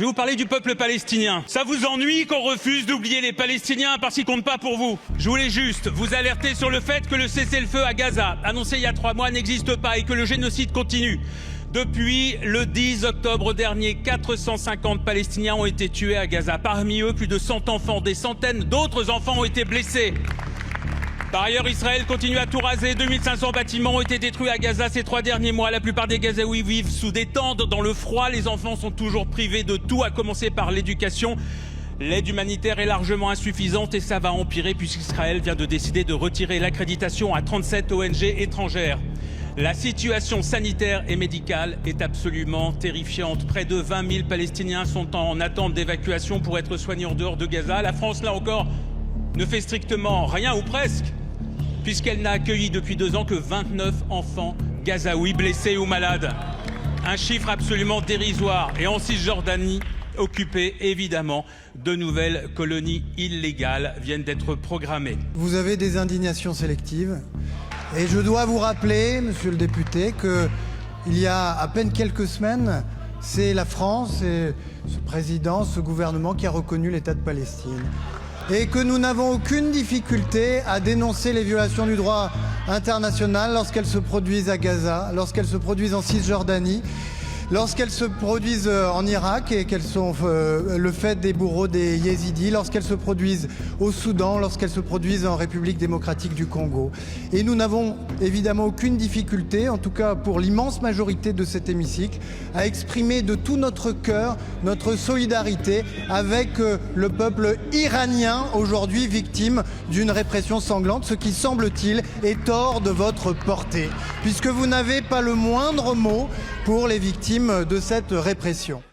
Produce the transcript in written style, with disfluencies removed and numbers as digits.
Je vais vous parler du peuple palestinien. Ça vous ennuie qu'on refuse d'oublier les Palestiniens parce qu'ils comptent pas pour vous? Je voulais juste vous alerter sur le fait que le cessez-le-feu à Gaza, annoncé il y a 3 mois, n'existe pas et que le génocide continue. Depuis le 10 octobre dernier, 450 Palestiniens ont été tués à Gaza. Parmi eux, plus de 100 enfants, des centaines d'autres enfants ont été blessés. Par ailleurs, Israël continue à tout raser. 2500 bâtiments ont été détruits à Gaza ces 3 derniers mois. La plupart des Gazaouis vivent sous des tentes dans le froid. Les enfants sont toujours privés de tout, à commencer par l'éducation. L'aide humanitaire est largement insuffisante et ça va empirer puisqu'Israël vient de décider de retirer l'accréditation à 37 ONG étrangères. La situation sanitaire et médicale est absolument terrifiante. Près de 20 000 Palestiniens sont en attente d'évacuation pour être soignés en dehors de Gaza. La France, là encore, ne fait strictement rien ou presque, puisqu'elle n'a accueilli depuis 2 ans que 29 enfants gazaouis blessés ou malades. Un chiffre absolument dérisoire. Et en Cisjordanie, occupée évidemment, de nouvelles colonies illégales viennent d'être programmées. Vous avez des indignations sélectives. Et je dois vous rappeler, monsieur le député, qu'il y a à peine quelques semaines, c'est la France et ce président, ce gouvernement qui a reconnu l'État de Palestine. Et que nous n'avons aucune difficulté à dénoncer les violations du droit international lorsqu'elles se produisent à Gaza, lorsqu'elles se produisent en Cisjordanie, lorsqu'elles se produisent en Irak et qu'elles sont le fait des bourreaux des yézidis, lorsqu'elles se produisent au Soudan, lorsqu'elles se produisent en République démocratique du Congo. Et nous n'avons évidemment aucune difficulté, en tout cas pour l'immense majorité de cet hémicycle, à exprimer de tout notre cœur notre solidarité avec le peuple iranien, aujourd'hui victime d'une répression sanglante, ce qui, semble-t-il, est hors de votre portée, puisque vous n'avez pas le moindre mot pour les victimes de cette répression.